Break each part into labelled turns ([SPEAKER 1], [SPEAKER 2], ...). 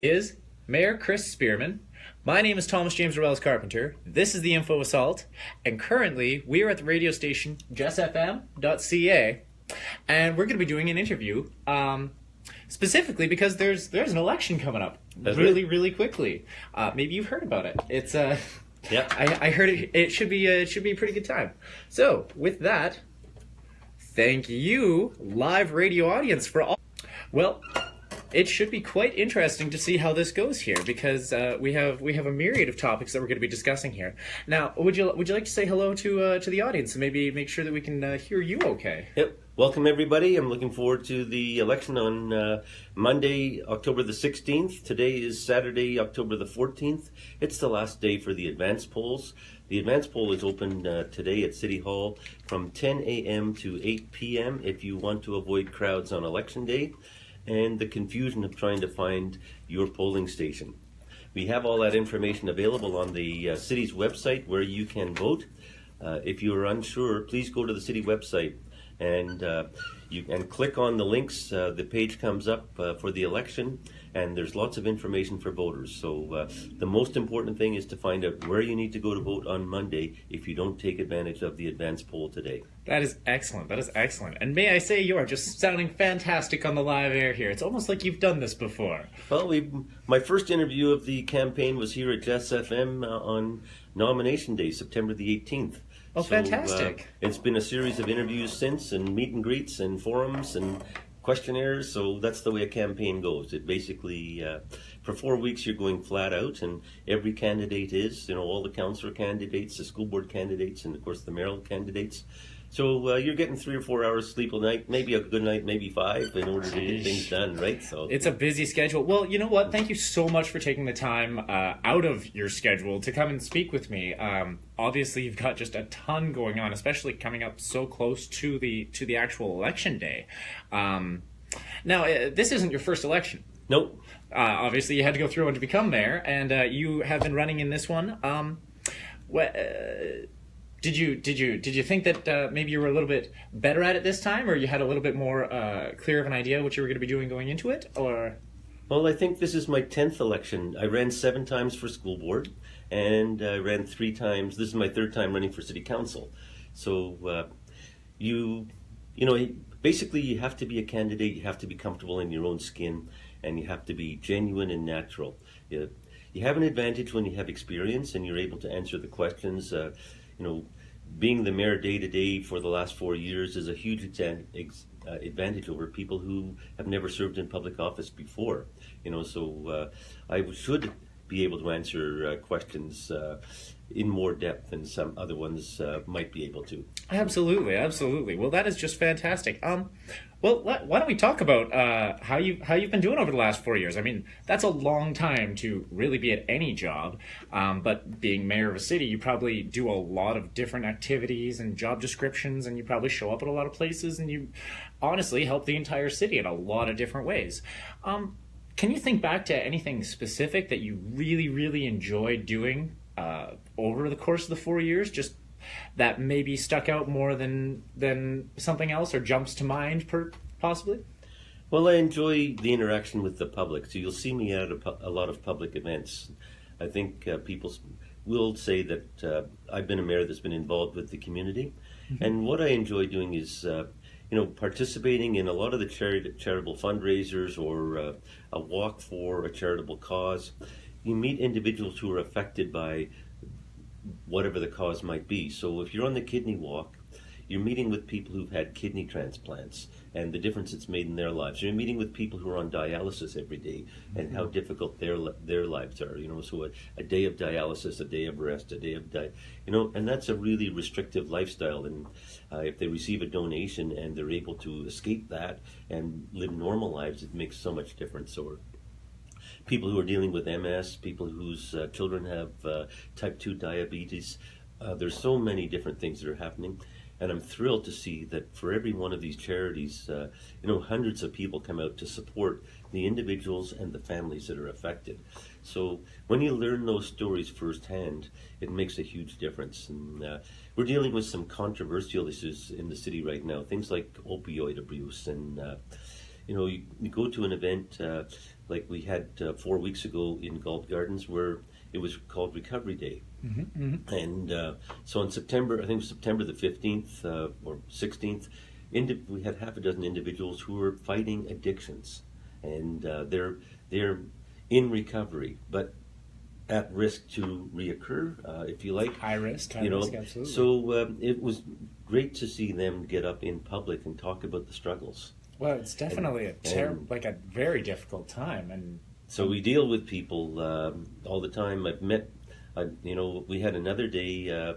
[SPEAKER 1] Is Mayor Chris Spearman. My name is Thomas James Arelis Carpenter. This is the Info Assault, and currently we are at the radio station jessfm.ca, and we're going to be doing an interview, specifically because there's an election coming up really quickly. Maybe you've heard about it. It's
[SPEAKER 2] Yeah.
[SPEAKER 1] I heard it should be a pretty good time. So with that, thank you, live radio audience, for all. Well, it should be quite interesting to see how this goes here, because we have a myriad of topics that we're going to be discussing here. Now, would you like to say hello to the audience and maybe make sure that we can hear you okay?
[SPEAKER 2] Yep. Welcome, everybody. I'm looking forward to the election on Monday, October the 16th. Today is Saturday, October the 14th. It's the last day for the advance polls. The advance poll is open today at City Hall from 10 a.m. to 8 p.m. if you want to avoid crowds on Election Day and the confusion of trying to find your polling station. We have all that information available on the city's website where you can vote. If you are unsure, please go to the city website and you can click on the links. The page comes up for the election, and there's lots of information for voters. So the most important thing is to find out where you need to go to vote on Monday if you don't take advantage of the advance poll today.
[SPEAKER 1] That is excellent. That is excellent. And may I say, you are just sounding fantastic on the live air here. It's almost like you've done this before.
[SPEAKER 2] Well, my first interview of the campaign was here at Jess FM on nomination day, September the 18th.
[SPEAKER 1] Oh, fantastic.
[SPEAKER 2] It's been a series of interviews since, and meet and greets and forums and questionnaires. So that's the way a campaign goes. It basically, for 4 weeks, you're going flat out, and every candidate is, all the councillor candidates, the school board candidates, and of course the mayoral candidates. So you're getting 3 or 4 hours sleep a night, maybe a good night, maybe 5, in order to get things done, right? So
[SPEAKER 1] it's a busy schedule. Well, you know what? Thank you so much for taking the time out of your schedule to come and speak with me. Obviously, you've got just a ton going on, especially coming up so close to the actual election day. Now, this isn't your first election.
[SPEAKER 2] Nope.
[SPEAKER 1] Obviously, you had to go through one to become mayor, and you have been running in this one. Did you think that maybe you were a little bit better at it this time, or you had a little bit more clear of an idea what you were going to be doing going into it, or?
[SPEAKER 2] Well, I think this is my 10th election. I ran 7 times for school board, and I ran 3 times. This is my 3rd time running for city council. So basically you have to be a candidate. You have to be comfortable in your own skin, and you have to be genuine and natural. You have an advantage when you have experience and you're able to answer the questions. Being the mayor day to day for the last 4 years is a huge advantage over people who have never served in public office before. So I should be able to answer questions in more depth than some other ones might be able to.
[SPEAKER 1] Absolutely. Well, that is just fantastic. Well, why don't we talk about how you've been doing over the last 4 years? I mean, that's a long time to really be at any job. But being mayor of a city, you probably do a lot of different activities and job descriptions, and you probably show up at a lot of places, and you honestly help the entire city in a lot of different ways. Can you think back to anything specific that you really enjoyed doing over the course of the 4 years? Just that maybe stuck out more than something else, or jumps to mind possibly?
[SPEAKER 2] Well, I enjoy the interaction with the public, so you'll see me at a lot of public events. I think people will say that I've been a mayor that's been involved with the community, and what I enjoy doing is participating in a lot of the charitable fundraisers, or a walk for a charitable cause. You meet individuals who are affected by whatever the cause might be. So if you're on the kidney walk, you're meeting with people who've had kidney transplants and the difference it's made in their lives. You're meeting with people who are on dialysis every day and how difficult their lives are. So a day of dialysis, a day of rest, a day of and that's a really restrictive lifestyle. And if they receive a donation and they're able to escape that and live normal lives, it makes so much difference. Or people who are dealing with MS, people whose children have type 2 diabetes. There's so many different things that are happening. And I'm thrilled to see that for every one of these charities, hundreds of people come out to support the individuals and the families that are affected. So when you learn those stories firsthand, it makes a huge difference. And we're dealing with some controversial issues in the city right now, things like opioid abuse. And you go to an event, like we had 4 weeks ago in Galt Gardens where it was called Recovery Day. And so in September, I think it was September the 15th or 16th, we had half a dozen individuals who were fighting addictions, and they're in recovery, but at risk to reoccur, if you like.
[SPEAKER 1] High risk, absolutely.
[SPEAKER 2] So it was great to see them get up in public and talk about the struggles.
[SPEAKER 1] Well, it's definitely a very difficult time, and
[SPEAKER 2] so we deal with people all the time. We had another day.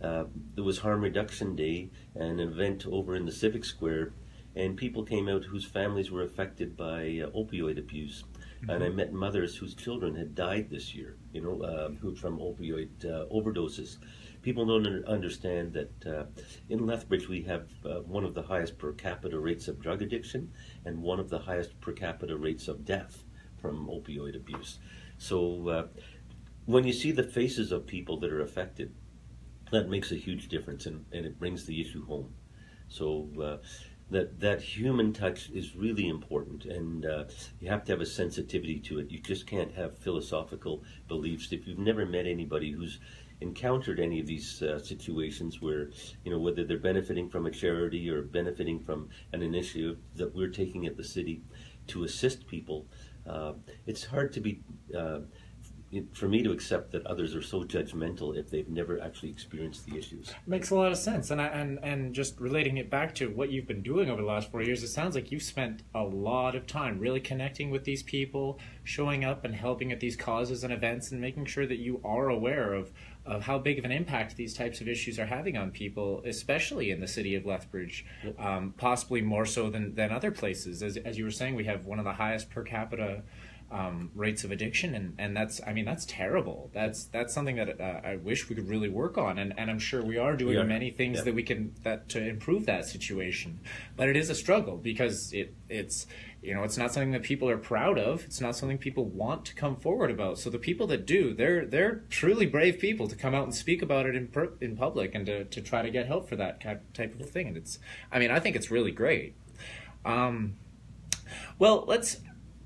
[SPEAKER 2] There was Harm Reduction Day, an event over in the Civic Square, and people came out whose families were affected by opioid abuse. And I met mothers whose children had died this year, who from opioid overdoses. People don't understand that in Lethbridge we have one of the highest per capita rates of drug addiction and one of the highest per capita rates of death from opioid abuse. So when you see the faces of people that are affected, that makes a huge difference, and it brings the issue home. So that human touch is really important, and you have to have a sensitivity to it. You just can't have philosophical beliefs. If you've never met anybody who's encountered any of these situations where, whether they're benefiting from a charity or benefiting from an initiative that we're taking at the city to assist people, it's hard to be... for me to accept that others are so judgmental if they've never actually experienced the issues.
[SPEAKER 1] Makes a lot of sense. And just relating it back to what you've been doing over the last 4 years, it sounds like you've spent a lot of time really connecting with these people, showing up and helping at these causes and events, and making sure that you are aware of how big of an impact these types of issues are having on people, especially in the city of Lethbridge, possibly more so than other places. As you were saying, we have one of the highest per capita rates of addiction, and that's terrible. That's something that I wish we could really work on, and I'm sure we are doing many things that we can to improve that situation. But it is a struggle because it's not something that people are proud of. It's not something people want to come forward about. So the people that do, they're truly brave people to come out and speak about it in public and to try to get help for that type of thing. And I think it's really great. Well, that's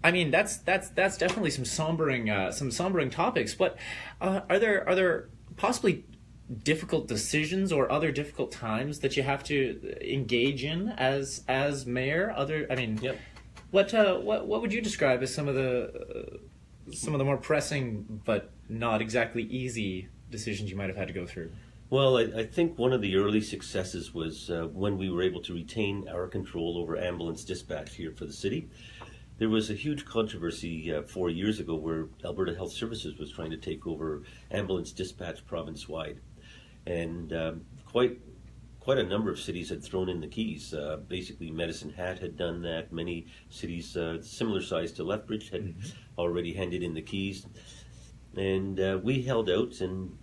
[SPEAKER 1] definitely some sombering topics. But are there possibly difficult decisions or other difficult times that you have to engage in as mayor? What would you describe as some of the more pressing but not exactly easy decisions you might have had to go through?
[SPEAKER 2] Well, I think one of the early successes was when we were able to retain our control over ambulance dispatch here for the city. There was a huge controversy 4 years ago where Alberta Health Services was trying to take over ambulance dispatch province-wide. And quite a number of cities had thrown in the keys. Basically, Medicine Hat had done that. Many cities similar size to Lethbridge had already handed in the keys. And we held out, and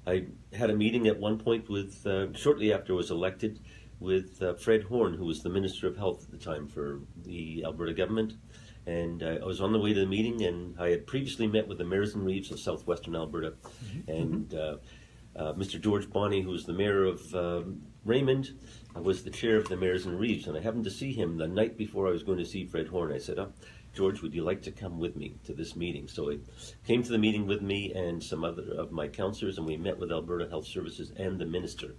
[SPEAKER 2] I had a meeting at one point with, shortly after I was elected, with Fred Horn, who was the Minister of Health at the time for the Alberta government. And I was on the way to the meeting, and I had previously met with the mayors and reeves of southwestern Alberta. And Mr. George Bonney, who was the mayor of Raymond, was the chair of the mayors and reeves. And I happened to see him the night before I was going to see Fred Horn. I said, George, would you like to come with me to this meeting? So he came to the meeting with me and some other of my councillors, and we met with Alberta Health Services and the minister.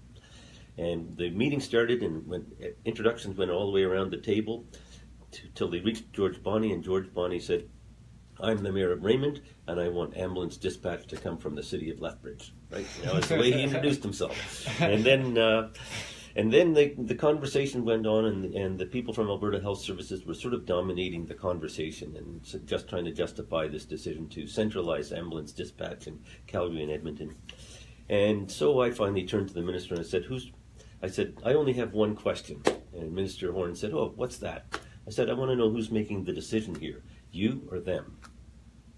[SPEAKER 2] And the meeting started, and introductions went all the way around the table till they reached George Bonney, and George Bonney said, I'm the mayor of Raymond, and I want ambulance dispatch to come from the city of Lethbridge. Right? That's the way he introduced himself. And then the conversation went on, and the people from Alberta Health Services were sort of dominating the conversation and just trying to justify this decision to centralize ambulance dispatch in Calgary and Edmonton. And so I finally turned to the minister and I said, I only have one question. And Minister Horn said, what's that? I said, I want to know who's making the decision here, you or them?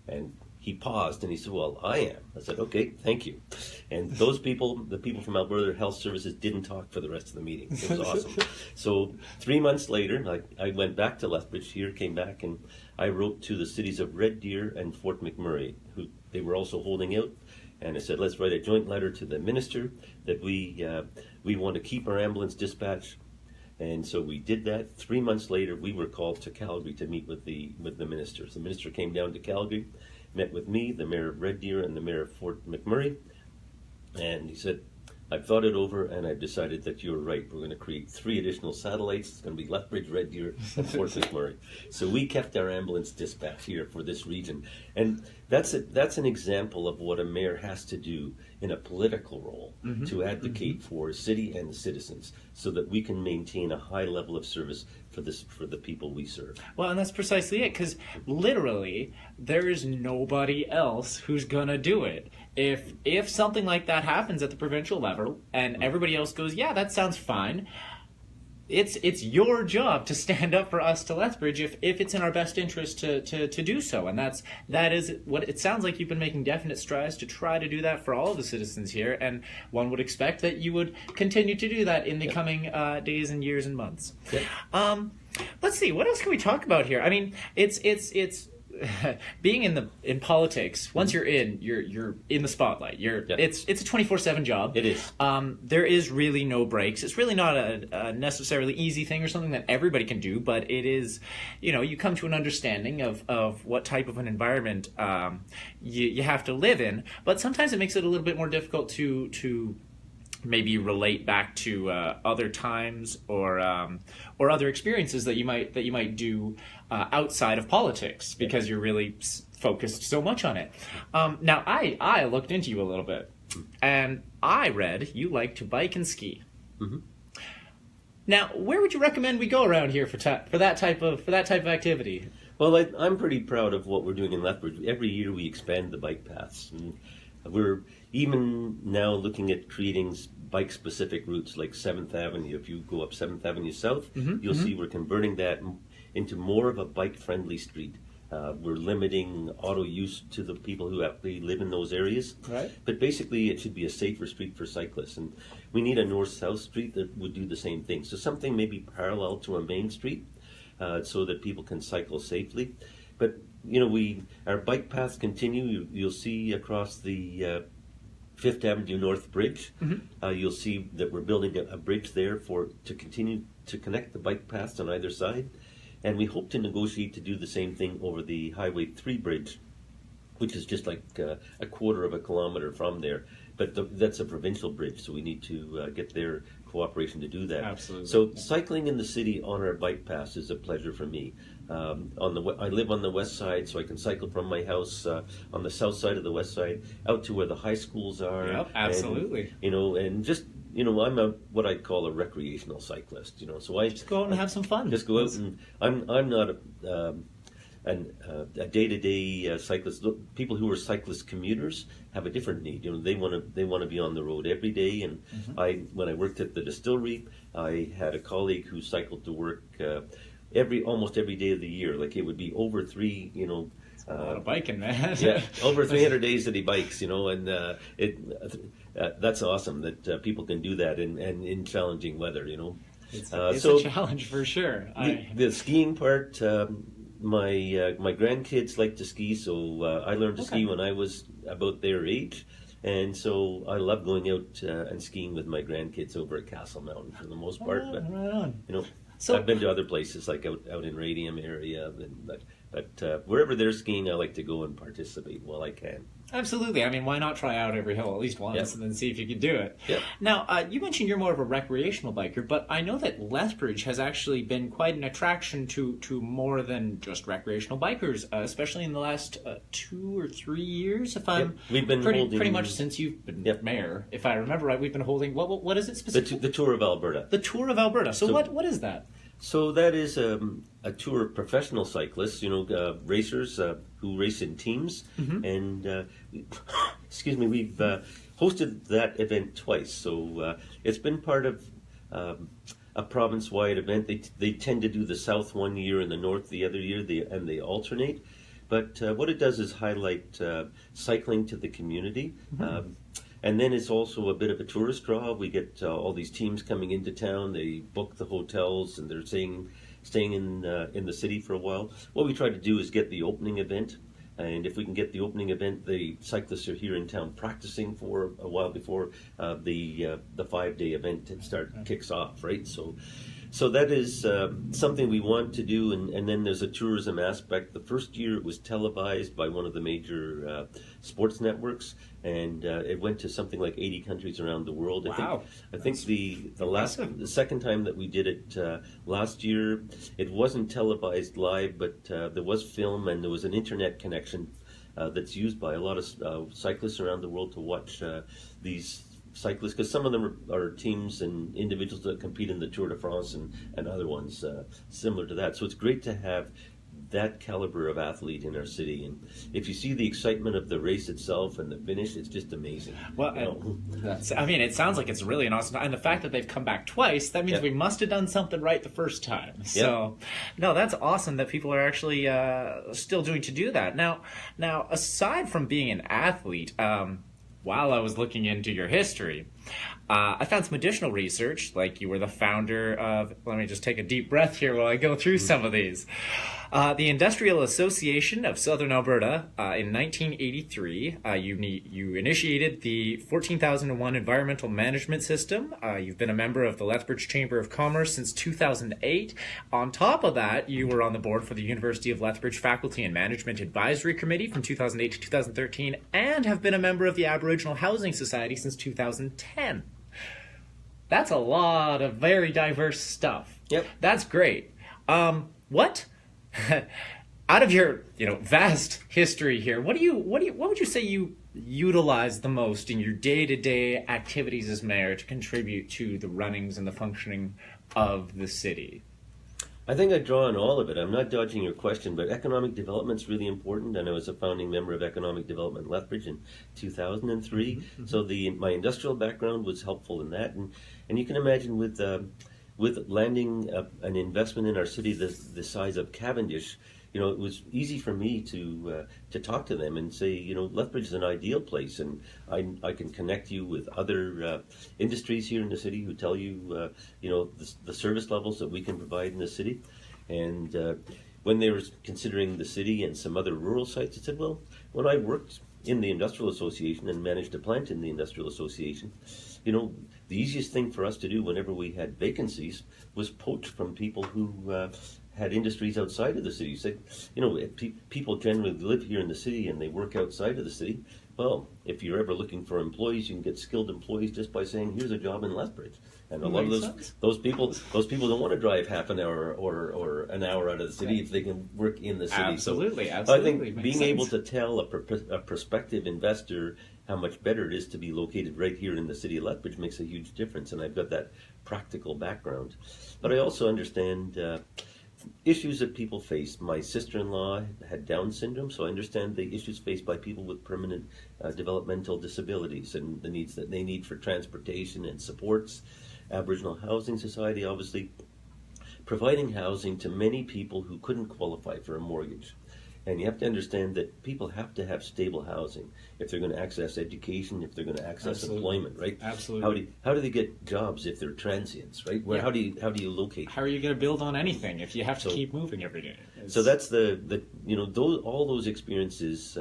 [SPEAKER 2] And he paused and he said, well, I am. I said, okay, thank you. And those people, the people from Alberta Health Services, didn't talk for the rest of the meeting. It was awesome. So 3 months later, I went back to Lethbridge here, came back, and I wrote to the cities of Red Deer and Fort McMurray, who they were also holding out. And I said, let's write a joint letter to the minister that we want to keep our ambulance dispatch And so we did that. 3 months later, we were called to Calgary to meet with the ministers. The minister came down to Calgary, met with me, the mayor of Red Deer, and the mayor of Fort McMurray, and he said, I've thought it over, and I've decided that you're right. We're going to create 3 additional satellites. It's going to be Lethbridge, Red Deer, and Fort McMurray. So we kept our ambulance dispatch here for this region. And that's an example of what a mayor has to do in a political role to advocate for a city and the citizens so that we can maintain a high level of service for the people we serve.
[SPEAKER 1] Well, and that's precisely it, because literally there is nobody else who's going to do it. If something like that happens at the provincial level and everybody else goes, yeah, that sounds fine, it's your job to stand up for us to Lethbridge if it's in our best interest to do so. And that is what it sounds like. You've been making definite strides to try to do that for all of the citizens here, and one would expect that you would continue to do that in the coming days and years and months. Let's see, what else can we talk about here? I mean, it's being in politics. Once you're in the spotlight. It's a 24/7 job.
[SPEAKER 2] It is.
[SPEAKER 1] There is really no breaks. It's really not a necessarily easy thing or something that everybody can do, but it is. You come to an understanding of what type of an environment you have to live in. But sometimes it makes it a little bit more difficult to maybe relate back to other times or other experiences that you might do outside of politics, because you're really focused so much on it. Now, I looked into you a little bit, and I read you like to bike and ski. Mm-hmm. Now, where would you recommend we go around here for that type of activity?
[SPEAKER 2] Well, I'm pretty proud of what we're doing in Lethbridge. Every year we expand the bike paths, and we're even now looking at creating bike-specific routes like 7th Avenue. If you go up 7th Avenue South, you'll see we're converting that into more of a bike-friendly street. We're limiting auto use to the people who actually live in those areas.
[SPEAKER 1] Right.
[SPEAKER 2] But basically, it should be a safer street for cyclists. And we need a north-south street that would do the same thing. So something maybe parallel to a main street so that people can cycle safely. But, our bike paths continue. You'll see across the 5th Avenue North Bridge, you'll see that we're building a bridge there to continue to connect the bike paths on either side. And we hope to negotiate to do the same thing over the Highway 3 bridge, which is just like a quarter of a kilometer from there. But that's a provincial bridge, so we need to get their cooperation to do that.
[SPEAKER 1] Absolutely.
[SPEAKER 2] So cycling in the city on our bike paths is a pleasure for me. I live on the west side, so I can cycle from my house on the south side of the west side out to where the high schools are.
[SPEAKER 1] Yep, absolutely.
[SPEAKER 2] And just I'm what I'd call a recreational cyclist. So I
[SPEAKER 1] just go out and have some fun.
[SPEAKER 2] Just go out, and I'm not a day-to-day cyclist. People who are cyclist commuters have a different need. They want to be on the road every day. And when I worked at the distillery, I had a colleague who cycled to work almost every day of the year. Like, it would be over three.
[SPEAKER 1] A lot of biking, man.
[SPEAKER 2] Yeah, over 300 days that he bikes. And that's awesome that people can do that in challenging weather.
[SPEAKER 1] It's a challenge for sure.
[SPEAKER 2] The skiing part. My grandkids like to ski, so I learned to ski when I was about their age, and so I love going out and skiing with my grandkids over at Castle Mountain for the most part.
[SPEAKER 1] Right on.
[SPEAKER 2] So I've been to other places like out in Radium area, but wherever they're skiing, I like to go and participate while I can.
[SPEAKER 1] Absolutely. I mean, why not try out every hill at least once and then see if you can do it?
[SPEAKER 2] Yep.
[SPEAKER 1] Now, you mentioned you're more of a recreational biker, but I know that Lethbridge has actually been quite an attraction to more than just recreational bikers, especially in the last 2 or 3 years. If I'm
[SPEAKER 2] we've been
[SPEAKER 1] pretty much since you've been mayor, if I remember right, we've been holding what is it specifically?
[SPEAKER 2] The Tour of Alberta.
[SPEAKER 1] The Tour of Alberta. So what is that?
[SPEAKER 2] So that is a tour of professional cyclists, racers who race in teams. And, excuse me, we've hosted that event twice. So it's been part of a province-wide event. They tend to do the south one year and the north the other year, and they alternate. But what it does is highlight cycling to the community. And then it's also a bit of a tourist draw. We get all these teams coming into town. They book the hotels, and they're staying in the city for a while. What we try to do is get the opening event, and if we can get the opening event, the cyclists are here in town practicing for a while before the 5-day event kicks off, right? So So that is something we want to do, and then there's a tourism aspect. The first year it was televised by one of the major sports networks, and it went to something like 80 countries around the world.
[SPEAKER 1] Wow.
[SPEAKER 2] I think the second time that we did it last year, it wasn't televised live, but there was film and there was an internet connection that's used by a lot of cyclists around the world to watch these cyclists, because some of them are teams and individuals that compete in the Tour de France and other ones similar to that. So it's great to have that caliber of athlete in our city, and if you see the excitement of the race itself and the finish, it's just amazing.
[SPEAKER 1] Well, it sounds like it's really an awesome, and the fact that they've come back twice, that means we must have done something right the first time. So, no, that's awesome that people are actually still doing to do that. Now, aside from being an athlete, while I was looking into your history, I found some additional research, like you were the founder of, let me just take a deep breath here while I go through some of these. The Industrial Association of Southern Alberta, in 1983, you initiated the 14,001 Environmental Management System. You've been a member of the Lethbridge Chamber of Commerce since 2008. On top of that, you were on the board for the University of Lethbridge Faculty and Management Advisory Committee from 2008 to 2013, and have been a member of the Aboriginal Housing Society since 2010. That's a lot of very diverse stuff.
[SPEAKER 2] Yep.
[SPEAKER 1] That's great. What out of your vast history here, what would you say you utilize the most in your day-to-day activities as mayor to contribute to the runnings and the functioning of the city?
[SPEAKER 2] I think I draw on all of it. I'm not dodging your question, but economic development is really important, and I was a founding member of Economic Development Lethbridge in 2003. Mm-hmm. So my industrial background was helpful in that, and you can imagine with landing an investment in our city the size of Cavendish, it was easy for me to talk to them and say, Lethbridge is an ideal place, and I can connect you with other industries here in the city who tell you, the service levels that we can provide in the city. And when they were considering the city and some other rural sites, I said, well, when I worked in the Industrial Association and managed a plant in the Industrial Association, the easiest thing for us to do whenever we had vacancies was poach from people who had industries outside of the city. So, if people generally live here in the city and they work outside of the city, well, if you're ever looking for employees, you can get skilled employees just by saying, here's a job in Lethbridge. And a lot of those people don't want to drive half an hour or an hour out of the city if they can work in the city.
[SPEAKER 1] Absolutely.
[SPEAKER 2] I think being able to tell a prospective investor how much better it is to be located right here in the city of Lethbridge makes a huge difference, and I've got that practical background. But I also understand issues that people face. My sister-in-law had Down syndrome, so I understand the issues faced by people with permanent developmental disabilities and the needs that they need for transportation and supports. Aboriginal Housing Society, obviously, providing housing to many people who couldn't qualify for a mortgage. And you have to understand that people have to have stable housing if they're going to access education, if they're going to access employment, right?
[SPEAKER 1] Absolutely.
[SPEAKER 2] How do they get jobs if they're transients, right? How do you locate?
[SPEAKER 1] How are you going to build on anything if you have to keep moving every day?
[SPEAKER 2] So that's all those experiences,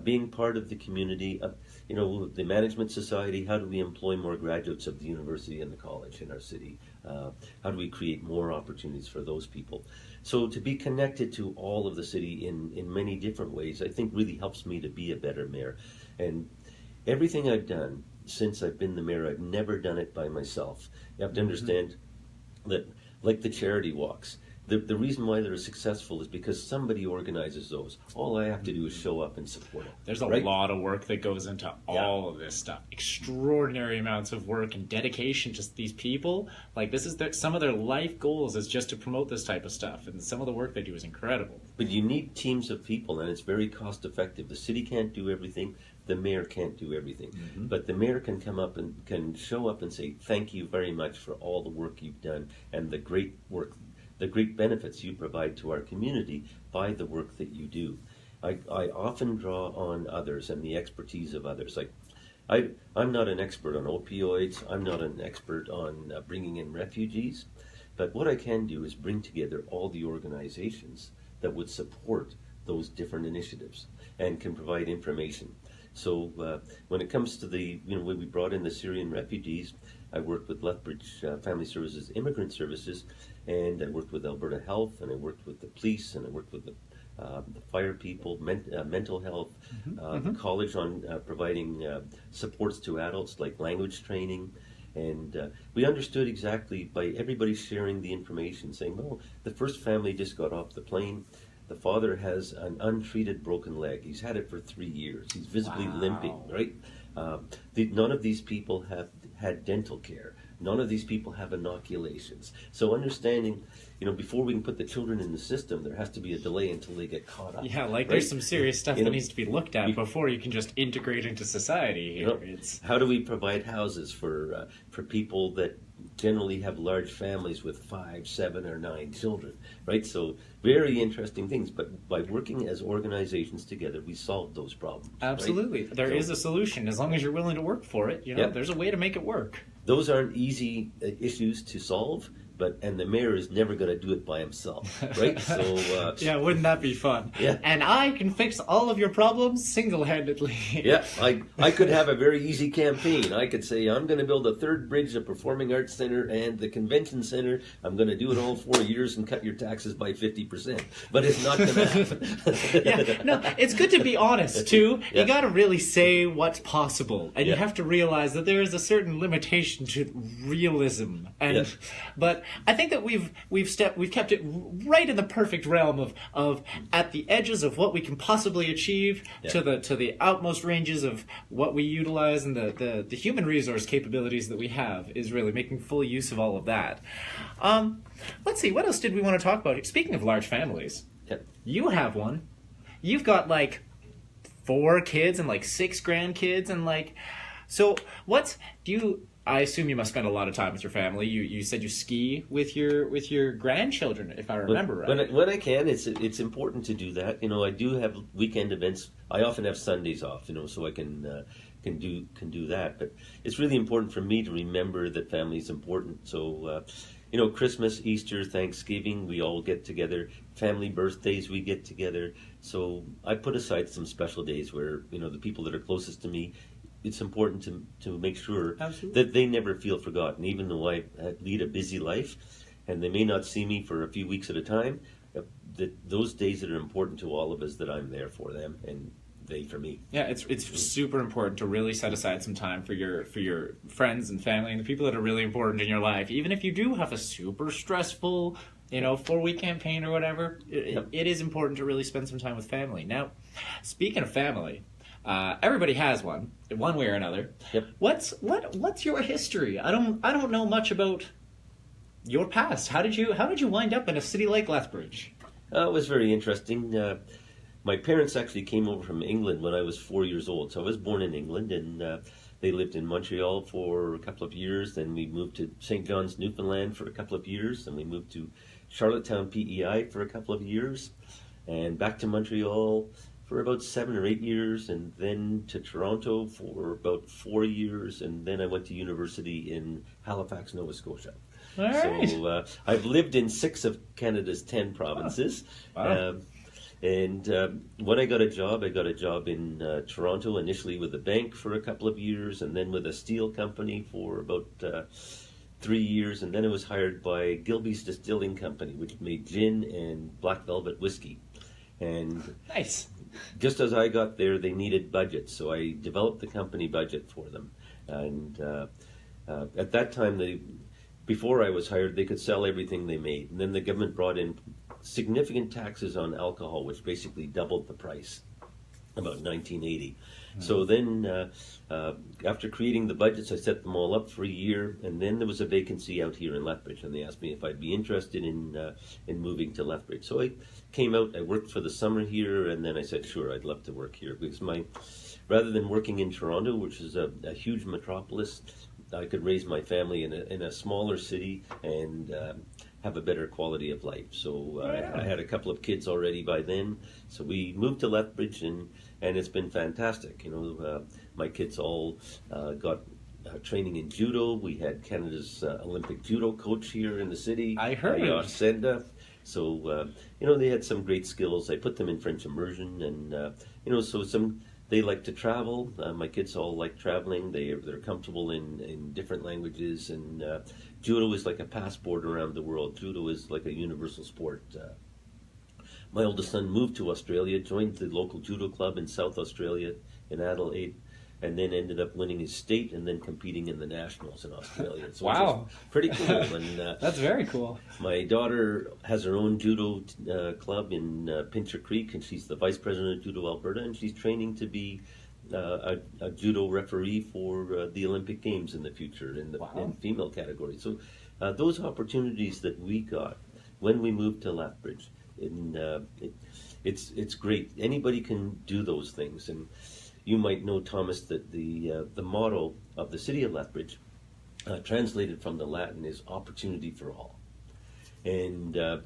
[SPEAKER 2] being part of the community, the management society. How do we employ more graduates of the university and the college in our city? How do we create more opportunities for those people? So to be connected to all of the city in many different ways, I think really helps me to be a better mayor. And everything I've done since I've been the mayor, I've never done it by myself. You have to understand that, like the charity walks, the reason why they're successful is because somebody organizes those. All I have to do is show up and support it.
[SPEAKER 1] There's a lot of work that goes into all of this stuff. Extraordinary amounts of work and dedication to these people. Like, this is some of their life goals is just to promote this type of stuff. And some of the work they do is incredible.
[SPEAKER 2] But you need teams of people, and it's very cost effective. The city can't do everything. The mayor can't do everything. Mm-hmm. But the mayor can come up and can show up and say, thank you very much for all the work you've done and the great work, the great benefits you provide to our community by the work that you do. I often draw on others and the expertise of others. Like, I'm not an expert on opioids. I'm not an expert on bringing in refugees. But what I can do is bring together all the organizations that would support those different initiatives and can provide information. So when it comes to when we brought in the Syrian refugees, I worked with Lethbridge Family Services Immigrant Services, and I worked with Alberta Health, and I worked with the police, and I worked with the fire people, mental health, the college on providing supports to adults like language training. And we understood exactly by everybody sharing the information, saying, "Oh, the first family just got off the plane. The father has an untreated broken leg. He's had it for 3 years. He's visibly limping, right? None of these people have had dental care. None of these people have inoculations." So understanding, before we can put the children in the system, there has to be a delay until they get caught up.
[SPEAKER 1] Yeah, like there's some serious stuff that needs to be looked at before you can just integrate into society here.
[SPEAKER 2] How do we provide houses for people that generally have large families with 5, 7, or 9 children, right? So very interesting things. But by working as organizations together, we solve those problems.
[SPEAKER 1] Absolutely.
[SPEAKER 2] Right?
[SPEAKER 1] There is a solution. As long as you're willing to work for it, there's a way to make it work.
[SPEAKER 2] Those aren't easy issues to solve, and the mayor is never going to do it by himself, right? So
[SPEAKER 1] yeah, wouldn't that be fun?
[SPEAKER 2] Yeah.
[SPEAKER 1] And I can fix all of your problems single-handedly.
[SPEAKER 2] Yeah, I could have a very easy campaign. I could say, I'm going to build a 3rd bridge, a performing arts center, and the convention center. I'm going to do it all 4 years and cut your taxes by 50%. But it's not going to happen.
[SPEAKER 1] Yeah, no, it's good to be honest, too.
[SPEAKER 2] Yeah.
[SPEAKER 1] You got to really say what's possible. And you have to realize that there is a certain limitation to realism. And But I think that we've kept it right in the perfect realm of at the edges of what we can possibly achieve to the outmost ranges of what we utilize, and the human resource capabilities that we have is really making full use of all of that. Let's see, what else did we want to talk about? Speaking of large families, you have one. You've got 4 kids and 6 grandkids and so I assume you must spend a lot of time with your family. You said you ski with your grandchildren, if I remember right.
[SPEAKER 2] When I can, it's important to do that. I do have weekend events. I often have Sundays off, so I can do that. But it's really important for me to remember that family is important. So, Christmas, Easter, Thanksgiving, we all get together. Family birthdays, we get together. So I put aside some special days where the people that are closest to me. It's important to make sure that they never feel forgotten, even though I lead a busy life and they may not see me for a few weeks at a time, that those days that are important to all of us, that I'm there for them and they for me.
[SPEAKER 1] Yeah, it's super important to really set aside some time for your friends and family and the people that are really important in your life. Even if you do have a super stressful 4-week campaign or whatever, it is important to really spend some time with family. Now, speaking of family, everybody has one way or another.
[SPEAKER 2] Yep.
[SPEAKER 1] What's your history? I don't know much about your past. How did you wind up in a city like Lethbridge?
[SPEAKER 2] It was very interesting. My parents actually came over from England when I was 4 years old. So I was born in England, and they lived in Montreal for a couple of years. Then we moved to St. John's, Newfoundland for a couple of years. Then we moved to Charlottetown, PEI for a couple of years, and back to Montreal for about 7 or 8 years, and then to Toronto for about 4 years, and then I went to university in Halifax, Nova Scotia.
[SPEAKER 1] All right.
[SPEAKER 2] So I've lived in 6 of Canada's 10 provinces.
[SPEAKER 1] Wow.
[SPEAKER 2] And when I got a job in Toronto, initially with a bank for a couple of years, and then with a steel company for about 3 years, and then I was hired by Gilby's Distilling Company, which made gin and black velvet whiskey. And
[SPEAKER 1] nice.
[SPEAKER 2] Just as I got there, they needed budget, so I developed the company budget for them. And at that time, before I was hired, they could sell everything they made. And then the government brought in significant taxes on alcohol, which basically doubled the price, about 1980. So then, after creating the budgets, I set them all up for a year, and then there was a vacancy out here in Lethbridge, and they asked me if I'd be interested in moving to Lethbridge. So I came out, I worked for the summer here, and then I said, sure, I'd love to work here, because rather than working in Toronto, which is a huge metropolis, I could raise my family in a smaller city and have a better quality of life. So I had a couple of kids already by then. So we moved to Lethbridge, and it's been fantastic. My kids all got training in judo. We had Canada's Olympic judo coach here in the city.
[SPEAKER 1] I heard.
[SPEAKER 2] Senda. So, they had some great skills. I put them in French immersion, and, they like to travel. My kids all like traveling. They're comfortable in different languages, and judo is like a passport around the world. Judo is like a universal sport. My oldest son moved to Australia, joined the local judo club in South Australia in Adelaide, and then ended up winning his state and then competing in the nationals in Australia. So
[SPEAKER 1] wow.
[SPEAKER 2] It's pretty cool. And,
[SPEAKER 1] that's very cool.
[SPEAKER 2] My daughter has her own judo club in Pincher Creek, and she's the vice president of Judo Alberta, and she's training to be a judo referee for the Olympic Games in the future in the female category. So those opportunities that we got when we moved to Lethbridge, it's great. Anybody can do those things, and you might know, Thomas, that the motto of the city of Lethbridge, translated from the Latin, is opportunity for all. And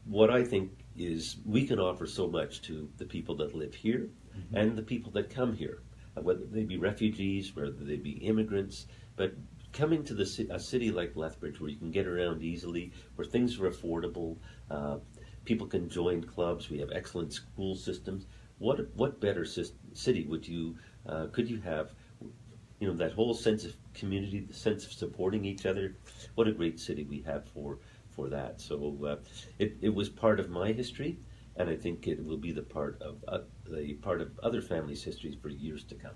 [SPEAKER 2] what I think is we can offer so much to the people that live here and the people that come here, whether they be refugees, whether they be immigrants, but coming to a city like Lethbridge where you can get around easily, where things are affordable, people can join clubs, we have excellent school systems. What better city could you have? That whole sense of community, the sense of supporting each other. What a great city we have for that. So it was part of my history, and I think it will be the part of other families' histories for years to come.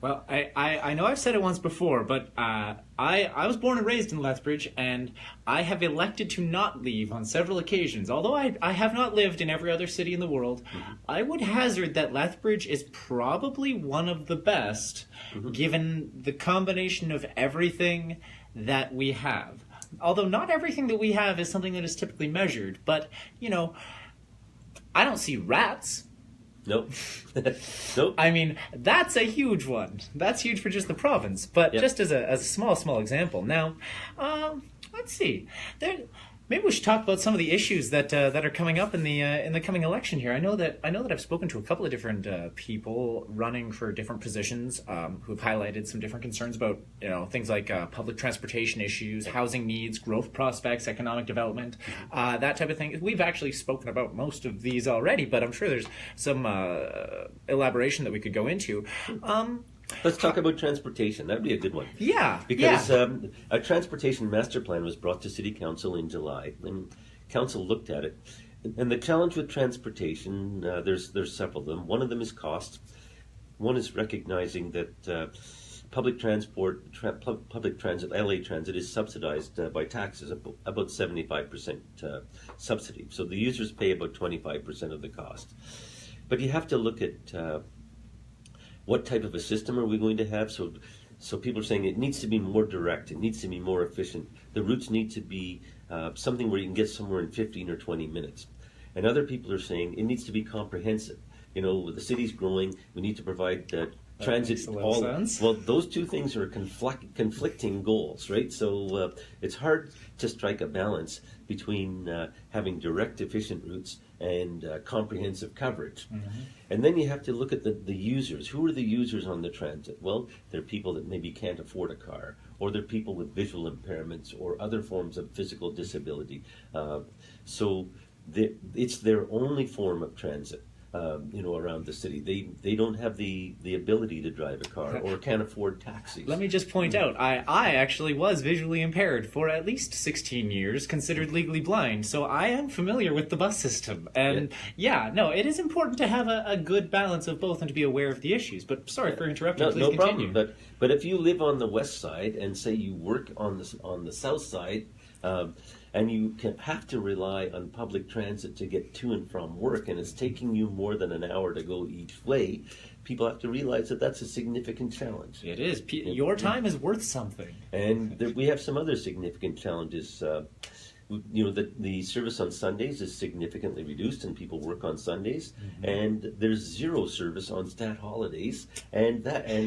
[SPEAKER 1] Well, I know I've said it once before, but I was born and raised in Lethbridge, and I have elected to not leave on several occasions. Although I have not lived in every other city in the world, I would hazard that Lethbridge is probably one of the best, given the combination of everything that we have. Although not everything that we have is something that is typically measured, but, I don't see rats.
[SPEAKER 2] Nope. Nope.
[SPEAKER 1] I mean, that's a huge one. That's huge for just the province. But just as a small example. Now, let's see. Maybe we should talk about some of the issues that are coming up in the coming election here. I know that I've spoken to a couple of different people running for different positions who've highlighted some different concerns about things like public transportation issues, housing needs, growth prospects, economic development, that type of thing. We've actually spoken about most of these already, but I'm sure there's some elaboration that we could go into.
[SPEAKER 2] Let's talk about transportation. That'd be a good one.
[SPEAKER 1] Yeah.
[SPEAKER 2] Because a transportation master plan was brought to City Council in July, and Council looked at it. And the challenge with transportation, there's several of them. One of them is cost. One is recognizing that public transit, LA Transit, is subsidized by taxes, about 75% subsidy. So the users pay about 25% of the cost. But you have to look at what type of a system are we going to have? So people are saying it needs to be more direct. It needs to be more efficient. The routes need to be something where you can get somewhere in 15 or 20 minutes. And other people are saying it needs to be comprehensive. The city's growing. We need to provide transit.
[SPEAKER 1] Sense.
[SPEAKER 2] Well, those two things are conflicting goals, right? So it's hard to strike a balance between having direct, efficient routes and comprehensive coverage. And then you have to look at the users. Who are the users on the transit? Well, they're people that maybe can't afford a car, or they're people with visual impairments or other forms of physical disability. So it's their only form of transit. Around the city. They don't have the ability to drive a car or can't afford taxis.
[SPEAKER 1] Let me just point out, I actually was visually impaired for at least 16 years, considered legally blind, so I am familiar with the bus system. And it is important to have a good balance of both and to be aware of the issues. But sorry for interrupting, please continue.
[SPEAKER 2] Problem. But if you live on the west side and say you work on the south side, and you have to rely on public transit to get to and from work, and it's taking you more than an hour to go each way, people have to realize that that's a significant challenge.
[SPEAKER 1] It is. Your time is worth something.
[SPEAKER 2] And we have some other significant challenges. The service on Sundays is significantly reduced, and people work on Sundays. And there's zero service on stat holidays, and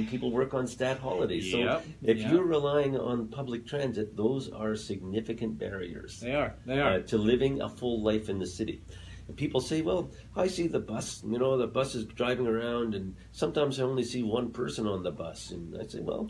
[SPEAKER 2] people work on stat holidays. So if you're relying on public transit, those are significant barriers.
[SPEAKER 1] They are
[SPEAKER 2] to living a full life in the city. And people say, well, I see the bus. The bus is driving around, and sometimes I only see one person on the bus. And I say, well,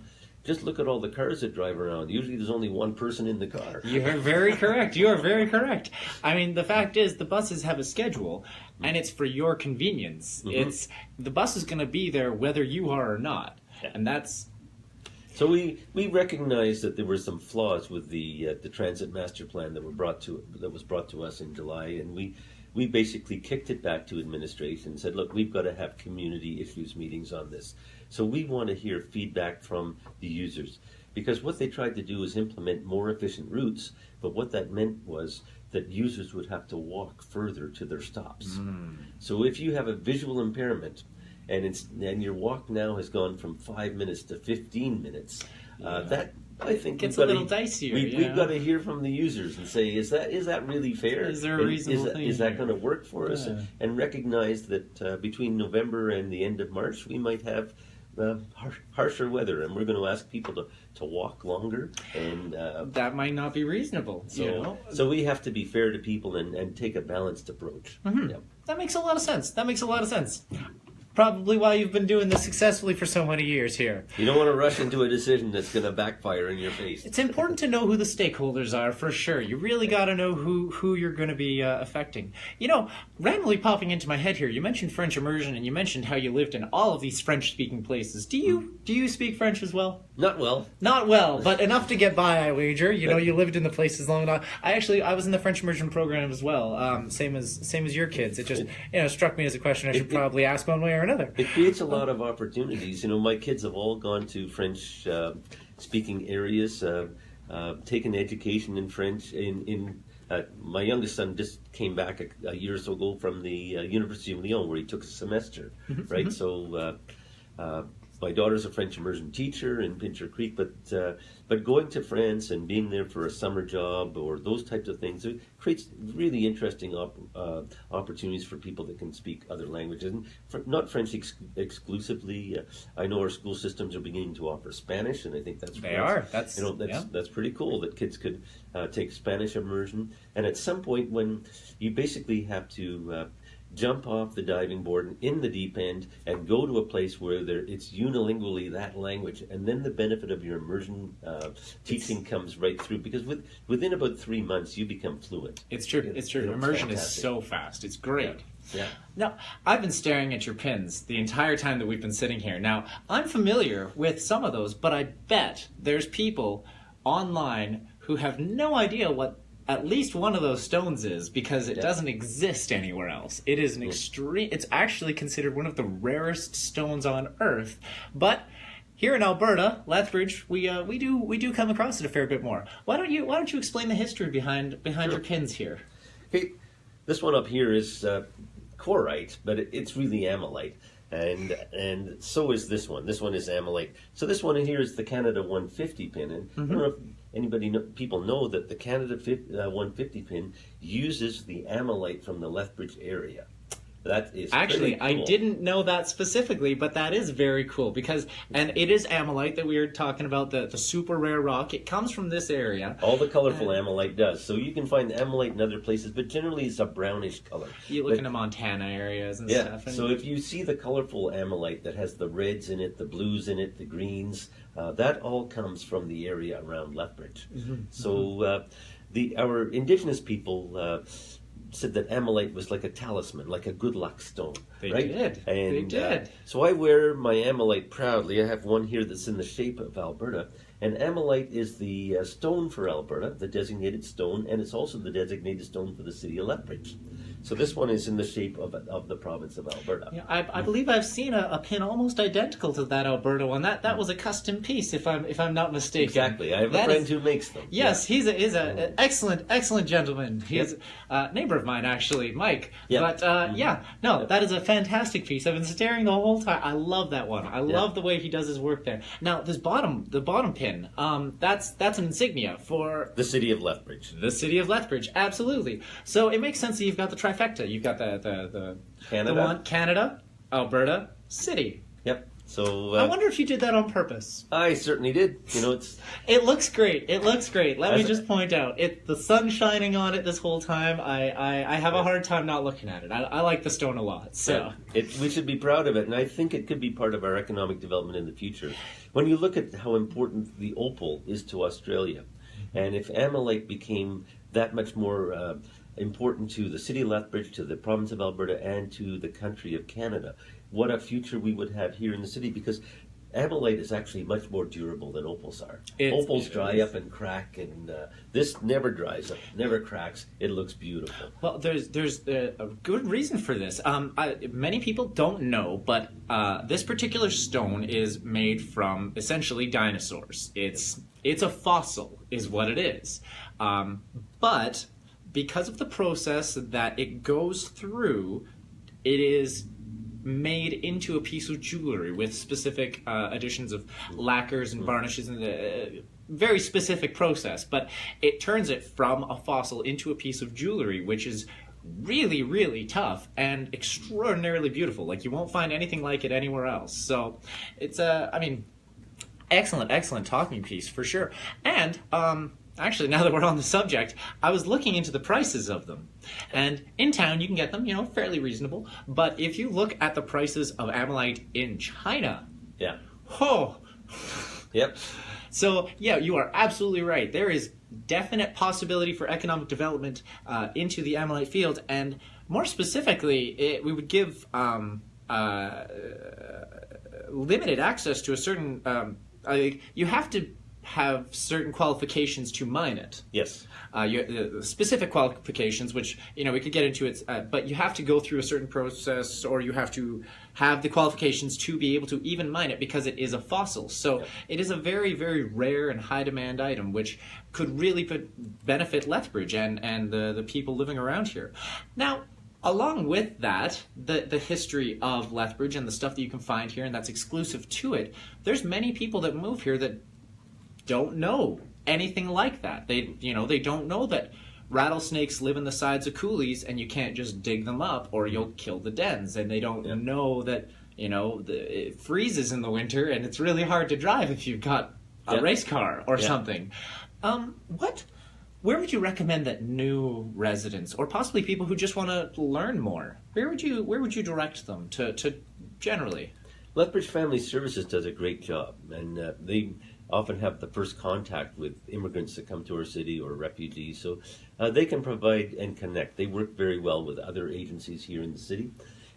[SPEAKER 2] just look at all the cars that drive around. Usually there's only one person in the car.
[SPEAKER 1] You're very correct. You are very correct. I mean, the fact is, the buses have a schedule, and it's for your convenience. The bus is going to be there whether you are or not, and that's.
[SPEAKER 2] So we recognized that there were some flaws with the transit master plan that was brought to us in July, and we basically kicked it back to administration and said, look, we've got to have community issues meetings on this. So we want to hear feedback from the users, because what they tried to do is implement more efficient routes, but what that meant was that users would have to walk further to their stops. So if you have a visual impairment, and your walk now has gone from 5 minutes to 15 minutes, that I think
[SPEAKER 1] gets a little dicier.
[SPEAKER 2] We've got to hear from the users and say, is that really fair?
[SPEAKER 1] Is there a reasonable thing?
[SPEAKER 2] Is that going to work for us? And recognize that between November and the end of March, we might have harsher weather, and we're going to ask people to walk longer, and
[SPEAKER 1] that might not be reasonable.
[SPEAKER 2] So we have to be fair to people and take a balanced approach.
[SPEAKER 1] That makes a lot of sense. Probably why you've been doing this successfully for so many years here.
[SPEAKER 2] You don't want to rush into a decision that's going to backfire in your face.
[SPEAKER 1] It's important to know who the stakeholders are, for sure. You really got to know who you're going to be affecting. Randomly popping into my head here, you mentioned French immersion, and you mentioned how you lived in all of these French-speaking places. Do you speak French as well?
[SPEAKER 2] Not well.
[SPEAKER 1] Not well, but enough to get by, I wager. You lived in the places long enough. I was in the French immersion program as well, same as your kids. It just struck me as a question I should probably ask one way or another.
[SPEAKER 2] It creates a lot of opportunities. My kids have all gone to French speaking areas, taken education in French. My youngest son just came back a year or so ago from the University of Lyon, where he took a semester, right? So my daughter's a French immersion teacher in Pincher Creek, but going to France and being there for a summer job or those types of things, it creates really interesting opportunities for people that can speak other languages. And not French exclusively. I know our school systems are beginning to offer Spanish, and I think that's that's pretty cool that kids could take Spanish immersion. And at some point, when you basically have to jump off the diving board in the deep end and go to a place where it's unilingually that language, and then the benefit of your immersion teaching comes right through, because within about 3 months you become fluent.
[SPEAKER 1] It's true. Immersion is so fast. It's great.
[SPEAKER 2] Yeah.
[SPEAKER 1] Now, I've been staring at your pins the entire time that we've been sitting here. Now, I'm familiar with some of those, but I bet there's people online who have no idea what at least one of those stones is, because it doesn't exist anywhere else. It is it's actually considered one of the rarest stones on Earth. But here in Alberta, Lethbridge, we do come across it a fair bit more. Why don't you explain the history behind your pins here?
[SPEAKER 2] Okay, this one up here is chlorite, but it's really amylite. And so is this one. This one is amylite. So this one in here is the Canada 150 pin. And I don't know if people know that the Canada 150 pin uses the amylite from the Lethbridge area. That is
[SPEAKER 1] actually
[SPEAKER 2] cool.
[SPEAKER 1] I didn't know that specifically, but that is very cool, and it is amylite that we are talking about, the super rare rock. It comes from this area.
[SPEAKER 2] All the colorful amylite does. So you can find amylite in other places, but generally it's a brownish color.
[SPEAKER 1] You look into Montana areas and stuff. And
[SPEAKER 2] so if you see the colorful amylite that has the reds in it, the blues in it, the greens, that all comes from the area around Lethbridge. So our indigenous people said that amylite was like a talisman, like a good luck stone.
[SPEAKER 1] They
[SPEAKER 2] did.
[SPEAKER 1] They did.
[SPEAKER 2] So I wear my amylite proudly. I have one here that's in the shape of Alberta. And amylite is the stone for Alberta, the designated stone, and it's also the designated stone for the city of Lethbridge. So this one is in the shape of the province of Alberta.
[SPEAKER 1] Yeah, I believe I've seen a pin almost identical to that Alberta one. That was a custom piece, if I'm not mistaken.
[SPEAKER 2] Exactly. I have a friend who makes them.
[SPEAKER 1] Yes, he's an excellent gentleman. He's a neighbor of mine, actually, Mike. But that is a fantastic piece. I've been staring the whole time. I love that one. I love the way he does his work there. Now, the bottom pin. That's an insignia for
[SPEAKER 2] the city of Lethbridge.
[SPEAKER 1] The city of Lethbridge, absolutely. So it makes sense that you've got the trifecta. You've got the
[SPEAKER 2] Canada,
[SPEAKER 1] the one, Canada, Alberta, city.
[SPEAKER 2] Yep. So
[SPEAKER 1] I wonder if you did that on purpose.
[SPEAKER 2] I certainly did.
[SPEAKER 1] It looks great. It looks great. Let me just point out, the sun's shining on it this whole time. I have a hard time not looking at it. I like the stone a lot. So
[SPEAKER 2] we should be proud of it, and I think it could be part of our economic development in the future. When you look at how important the opal is to Australia, and if Ammolite became that much more important to the city of Lethbridge, to the province of Alberta, and to the country of Canada, what a future we would have here in the city, because Ammolite is actually much more durable than opals are. Opals dry up and crack, and this never dries up, never cracks. It looks beautiful.
[SPEAKER 1] Well, there's a good reason for this. Many people don't know, but this particular stone is made from essentially dinosaurs. It's a fossil, is what it is. But because of the process that it goes through, it is made into a piece of jewelry with specific additions of lacquers and varnishes, and a very specific process. But it turns it from a fossil into a piece of jewelry, which is really, really tough and extraordinarily beautiful. Like, you won't find anything like it anywhere else. So it's excellent talking piece for sure. And actually, now that we're on the subject, I was looking into the prices of them. And in town, you can get them, fairly reasonable. But if you look at the prices of Ammolite in China,
[SPEAKER 2] Yep.
[SPEAKER 1] So, yeah, you are absolutely right. There is definite possibility for economic development into the Ammolite field. And more specifically, we would give limited access to a certain... you have to have certain qualifications to mine it.
[SPEAKER 2] Yes.
[SPEAKER 1] Specific qualifications, which, we could get into it, but you have to go through a certain process, or you have to have the qualifications to be able to even mine it, because it is a fossil. So it is a very, very rare and high demand item, which could really benefit Lethbridge and the people living around here. Now, along with that, the history of Lethbridge and the stuff that you can find here and that's exclusive to it, there's many people that move here that don't know anything like that. They don't know that rattlesnakes live in the sides of coulees and you can't just dig them up or you'll kill the dens. And they don't know that, it freezes in the winter and it's really hard to drive if you've got a race car or something. Where would you recommend that new residents, or possibly people who just want to learn more, where would you direct them to generally?
[SPEAKER 2] Lethbridge Family Services does a great job, and they often have the first contact with immigrants that come to our city or refugees, so they can provide and connect. They work very well with other agencies here in the city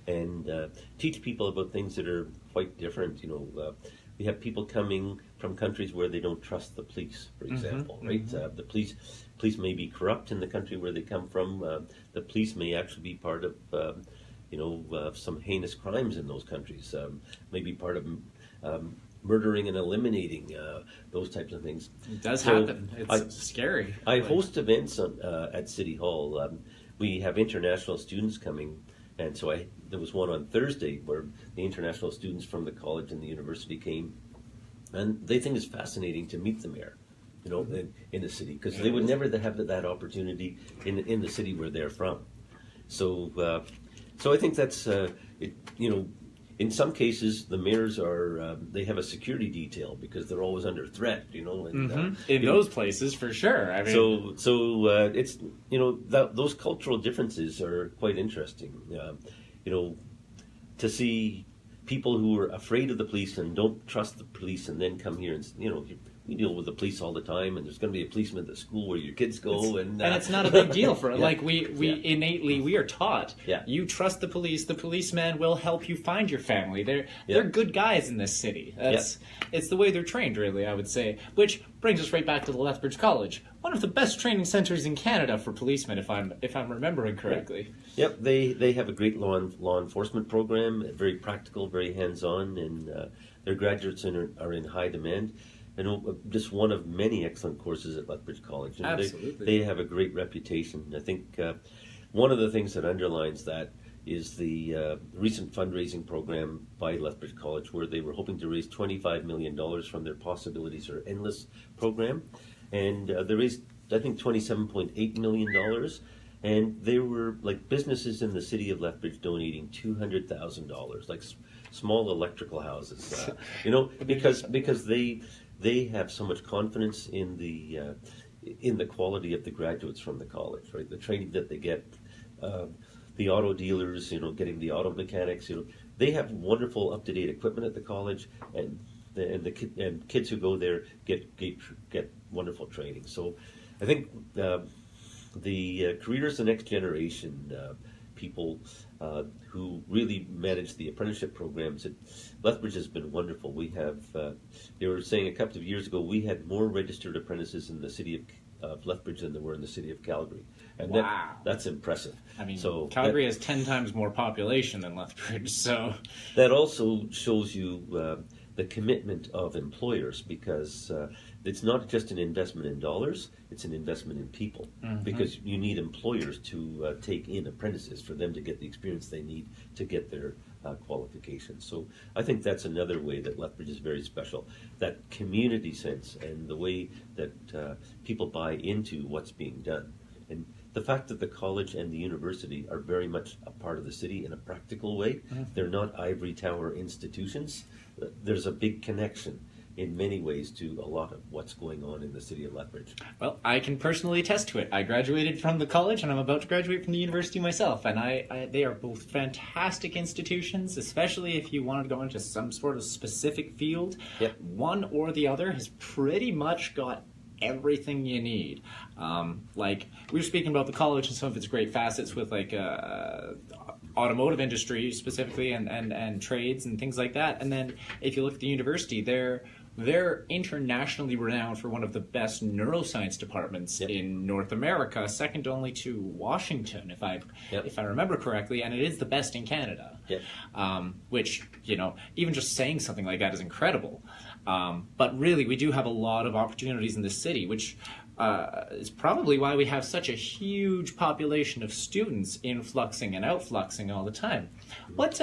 [SPEAKER 2] and teach people about things that are quite different. We have people coming from countries where they don't trust the police, for example, right? The police may be corrupt in the country where they come from. The police may actually be part of, some heinous crimes in those countries, maybe part of murdering and eliminating those types of things.
[SPEAKER 1] It does happen. It's scary.
[SPEAKER 2] I host events at City Hall. We have international students coming, and so there was one on Thursday where the international students from the college and the university came, and they think it's fascinating to meet the mayor, in the city, because they would never have that opportunity in the city where they're from. So I think that's in some cases, the mayors they have a security detail because they're always under threat, And,
[SPEAKER 1] in those places, for sure. I mean,
[SPEAKER 2] so it's those cultural differences are quite interesting. To see people who are afraid of the police and don't trust the police, and then come here and we deal with the police all the time, and there's going to be a policeman at the school where your kids go, and
[SPEAKER 1] it's not a big deal for it. Like we innately we are taught. You trust the police. The policeman will help you find your family. They're good guys in this city. It's the way they're trained, really, I would say. Which brings us right back to the Lethbridge College, one of the best training centers in Canada for policemen, if I'm remembering correctly.
[SPEAKER 2] Yep, they have a great law enforcement program, very practical, very hands-on, and their graduates are in high demand. Just one of many excellent courses at Lethbridge College.
[SPEAKER 1] Absolutely.
[SPEAKER 2] They have a great reputation. I think one of the things that underlines that is the recent fundraising program by Lethbridge College, where they were hoping to raise $25 million from their Possibilities Are Endless program. And they raised, I think, $27.8 million. and there were like businesses in the city of Lethbridge donating $200,000, like small electrical houses, because they have so much confidence in the quality of the graduates from the college, right? The training that they get, the auto dealers, getting the auto mechanics, they have wonderful up-to-date equipment at the college, and kids who go there get wonderful training. So I think the careers, the next generation people who really manage the apprenticeship programs at Lethbridge has been wonderful. We have, they were saying a couple of years ago, we had more registered apprentices in the city of Lethbridge than there were in the city of Calgary. And
[SPEAKER 1] wow.
[SPEAKER 2] That's impressive.
[SPEAKER 1] I mean, so Calgary has 10 times more population than Lethbridge, so...
[SPEAKER 2] That also shows you the commitment of employers, because it's not just an investment in dollars, it's an investment in people. Mm-hmm. Because you need employers to take in apprentices for them to get the experience they need to get their qualifications. So I think that's another way that Lethbridge is very special. That community sense and the way that people buy into what's being done. And the fact that the college and the university are very much a part of the city in a practical way. Mm-hmm. They're not ivory tower institutions. There's a big connection in many ways to a lot of what's going on in the city of Lethbridge.
[SPEAKER 1] Well, I can personally attest to it. I graduated from the college, and I'm about to graduate from the university myself, and they are both fantastic institutions, especially if you want to go into some sort of specific field.
[SPEAKER 2] Yep.
[SPEAKER 1] One or the other has pretty much got everything you need. Like, we were speaking about the college and some of its great facets with, like, automotive industry specifically and trades and things like that. And then if you look at the university, they're internationally renowned for one of the best neuroscience departments
[SPEAKER 2] Yep.
[SPEAKER 1] in North America, second only to Washington, if I remember correctly, and it is the best in Canada.
[SPEAKER 2] Yep.
[SPEAKER 1] Which, even just saying something like that is incredible. But really, we do have a lot of opportunities in this city, which is probably why we have such a huge population of students influxing and outfluxing all the time. What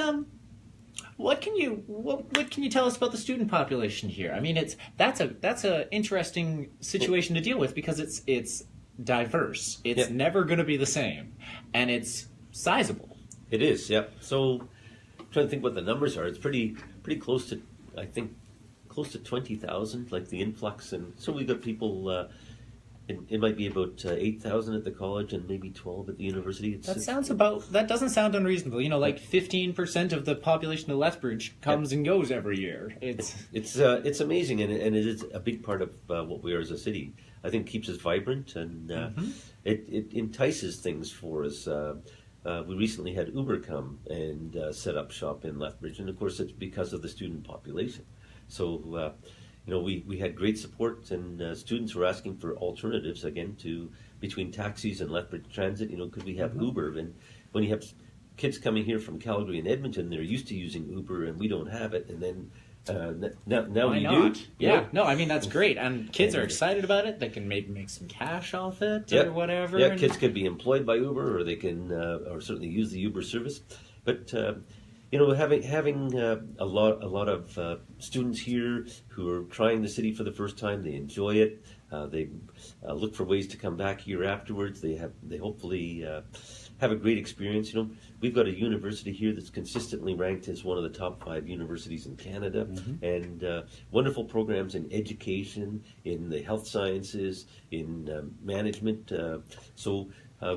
[SPEAKER 1] can you tell us about the student population here? I mean, that's a interesting situation to deal with, because it's diverse. It's
[SPEAKER 2] Yep.
[SPEAKER 1] never going to be the same, and it's sizable.
[SPEAKER 2] It is, yep. So I'm trying to think what the numbers are. It's pretty close to, I think, close to 20,000, like the influx. And so we've got people, it might be about 8,000 at the college and maybe 12 at the university.
[SPEAKER 1] That doesn't sound unreasonable. Like 15% of the population of Lethbridge comes and goes every year.
[SPEAKER 2] It's amazing, and it is a big part of what we are as a city. I think keeps us vibrant, and it entices things for us. We recently had Uber come and set up shop in Lethbridge, and of course it's because of the student population. So, we had great support, and students were asking for alternatives again between taxis and Lethbridge Transit. Could we have Uber? And when you have kids coming here from Calgary and Edmonton, they're used to using Uber, and we don't have it. And then now we do.
[SPEAKER 1] Yeah, no, I mean, that's great, and kids are excited about it. They can maybe make some cash off it or whatever.
[SPEAKER 2] Yeah, kids could be employed by Uber, or they can, or certainly use the Uber service. But having a lot of students here who are trying the city for the first time, they enjoy it. They look for ways to come back here afterwards. They hopefully have a great experience. We've got a university here that's consistently ranked as one of the top 5 universities in Canada, and wonderful programs in education, in the health sciences, in management.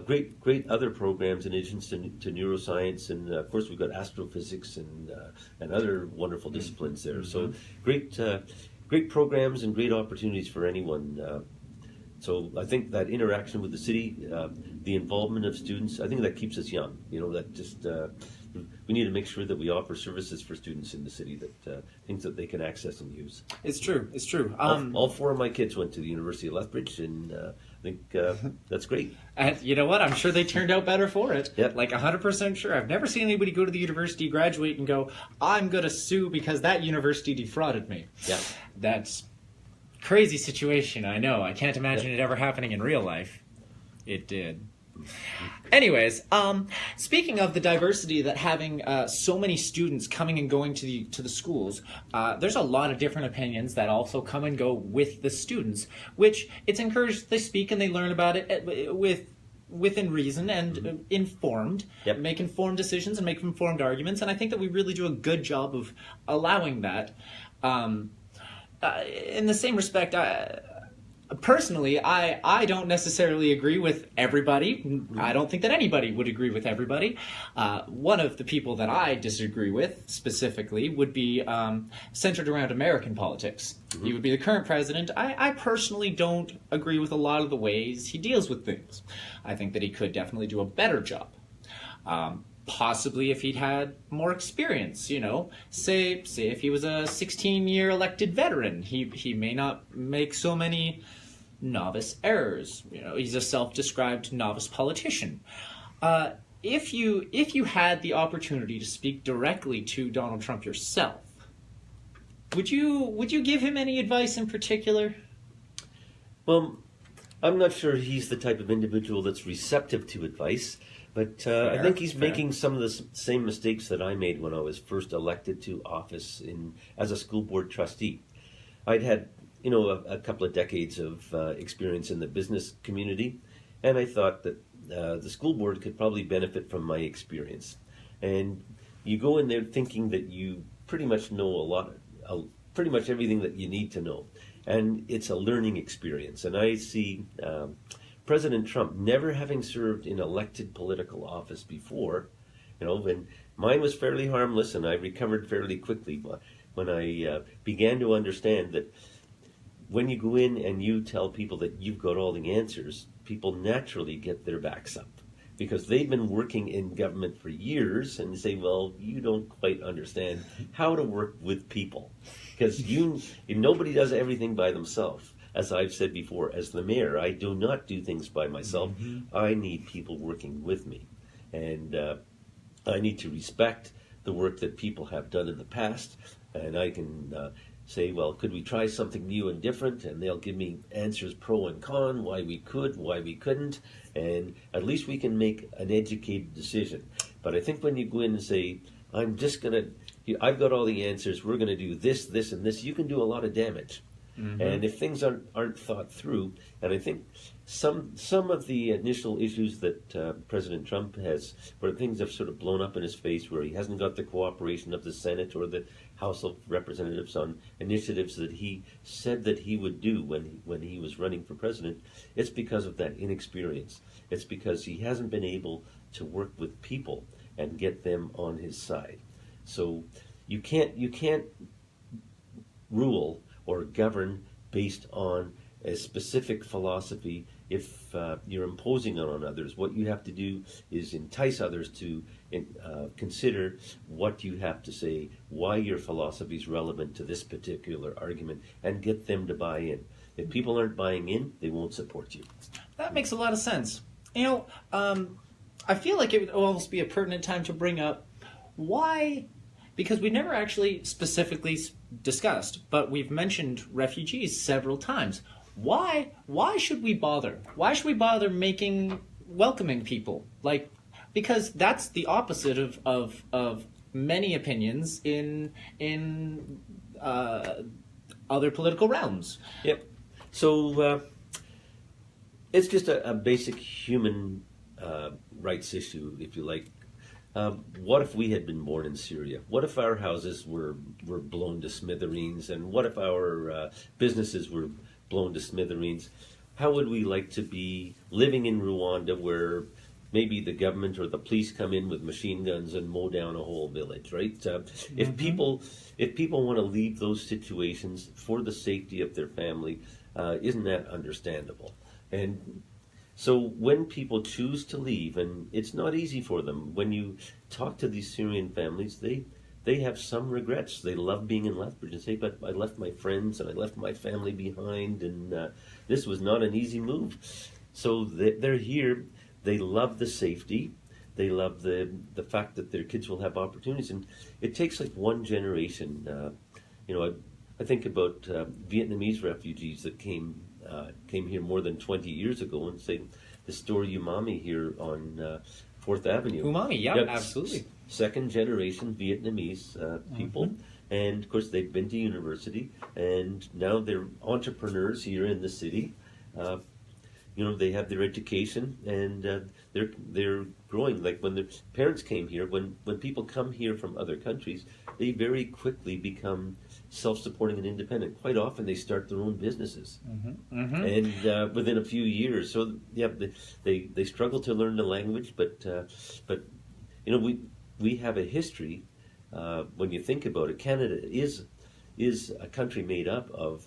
[SPEAKER 2] Great other programs in addition to neuroscience, and of course we've got astrophysics and other wonderful disciplines there. So great programs and great opportunities for anyone. So I think that interaction with the city, the involvement of students, I think that keeps us young. That just we need to make sure that we offer services for students in the city, that things that they can access and use.
[SPEAKER 1] It's true.
[SPEAKER 2] All 4 of my kids went to the University of Lethbridge, and I think that's great.
[SPEAKER 1] And you know what? I'm sure they turned out better for it.
[SPEAKER 2] Yep.
[SPEAKER 1] Like 100% sure. I've never seen anybody go to the university, graduate, and go, I'm going to sue because that university defrauded me.
[SPEAKER 2] Yeah.
[SPEAKER 1] That's crazy situation, I know. I can't imagine it ever happening in real life. It did. Anyways, speaking of the diversity that having so many students coming and going to the schools, there's a lot of different opinions that also come and go with the students, which it's encouraged they speak and they learn about it with within reason and informed,
[SPEAKER 2] Yep.
[SPEAKER 1] make informed decisions and make informed arguments. And I think that we really do a good job of allowing that. In the same respect, personally, I don't necessarily agree with everybody. I don't think that anybody would agree with everybody. One of the people that I disagree with specifically would be centered around American politics. He would be the current president. I personally don't agree with a lot of the ways he deals with things. I think that he could definitely do a better job. Possibly if he'd had more experience, say if he was a 16-year elected veteran, he may not make so many novice errors. He's a self-described novice politician. If you had the opportunity to speak directly to Donald Trump yourself, would you give him any advice in particular?
[SPEAKER 2] Well, I'm not sure he's the type of individual that's receptive to advice, but I think he's making some of the same mistakes that I made when I was first elected to office as a school board trustee. I'd had a couple of decades of experience in the business community, and I thought that the school board could probably benefit from my experience. And you go in there thinking that you pretty much know pretty much everything that you need to know, and it's a learning experience. And I see President Trump, never having served in elected political office before, and mine was fairly harmless, and I recovered fairly quickly. But when I began to understand that when you go in and you tell people that you've got all the answers, people naturally get their backs up because they've been working in government for years and say, well, you don't quite understand how to work with people because nobody does everything by themselves. As I've said before, as the mayor, I do not do things by myself. I need people working with me. And I need to respect the work that people have done in the past. And I can say, well, could we try something new and different? And they'll give me answers pro and con, why we could, why we couldn't. And at least we can make an educated decision. But I think when you go in and say, I've got all the answers, we're going to do this, this, and this, you can do a lot of damage. And if things aren't thought through, and I think some of the initial issues that President Trump has, where things have sort of blown up in his face, where he hasn't got the cooperation of the Senate or the House of Representatives on initiatives that he said that he would do when he was running for president, it's because of that inexperience. It's because he hasn't been able to work with people and get them on his side. So you can't rule or govern based on a specific philosophy if you're imposing it on others. What you have to do is entice others to consider what you have to say, why your philosophy is relevant to this particular argument, and get them to buy in. If people aren't buying in, they won't support you.
[SPEAKER 1] That makes a lot of sense. I feel like it would almost be a pertinent time to bring up why, because we never actually specifically discussed, but we've mentioned refugees several times. Why should we bother? Why should we bother welcoming people? Because that's the opposite of many opinions in other political realms.
[SPEAKER 2] Yep. So it's just a basic human rights issue, if you like. What if we had been born in Syria? What if our houses were blown to smithereens? And what if our businesses were blown to smithereens? How would we like to be living in Rwanda where maybe the government or the police come in with machine guns and mow down a whole village, right? If people want to leave those situations for the safety of their family, isn't that understandable? And so when people choose to leave, and it's not easy for them, when you talk to these Syrian families, they have some regrets. They love being in Lethbridge and say, but I left my friends and I left my family behind, and this was not an easy move. So they're here. They love the safety. They love the fact that their kids will have opportunities. And it takes like one generation. I think about Vietnamese refugees that came here more than 20 years ago, and say the story Umami here on 4th Avenue.
[SPEAKER 1] Umami, yeah, absolutely.
[SPEAKER 2] Second generation Vietnamese people. And of course they've been to university, and now they're entrepreneurs here in the city. they have their education, and they're growing. Like when the parents came here, when people come here from other countries, they very quickly become self-supporting and independent. Quite often, they start their own businesses, and within a few years. So yeah, they struggle to learn the language, but we have a history. When you think about it, Canada is a country made up of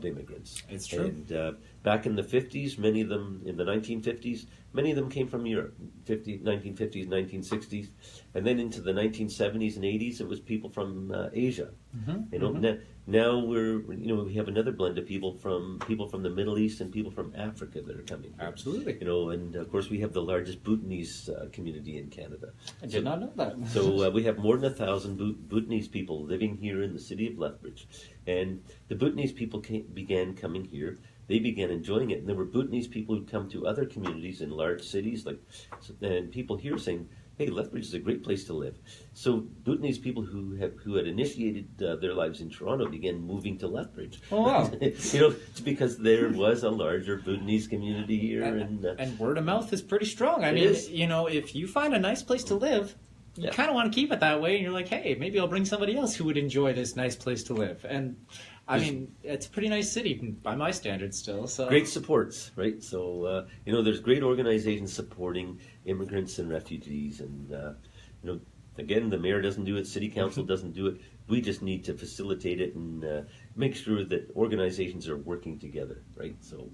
[SPEAKER 2] immigrants.
[SPEAKER 1] It's true.
[SPEAKER 2] And back in the 50s, many of them, in the 1950s, many of them came from Europe, 1950s, 1960s. And then into the 1970s and 80s, it was people from Asia. Now we have another blend of people from the Middle East and people from Africa that are coming here.
[SPEAKER 1] Absolutely.
[SPEAKER 2] And of course we have the largest Bhutanese community in Canada.
[SPEAKER 1] I did not know that.
[SPEAKER 2] So we have more than 1,000 Bhutanese people living here in the city of Lethbridge. And the Bhutanese people began coming here. They began enjoying it. And there were Bhutanese people who'd come to other communities in large cities, and people here saying, hey, Lethbridge is a great place to live. So Bhutanese people who had initiated their lives in Toronto began moving to Lethbridge.
[SPEAKER 1] Oh, wow.
[SPEAKER 2] It's because there was a larger Bhutanese community here.
[SPEAKER 1] And word of mouth is pretty strong. I mean, if you find a nice place to live, you kind of want to keep it that way. And you're like, hey, maybe I'll bring somebody else who would enjoy this nice place to live. And I mean, it's a pretty nice city by my standards still. So
[SPEAKER 2] great supports, right? So, there's great organizations supporting immigrants and refugees. And, again, the mayor doesn't do it, city council doesn't do it. We just need to facilitate it and make sure that organizations are working together, right? So,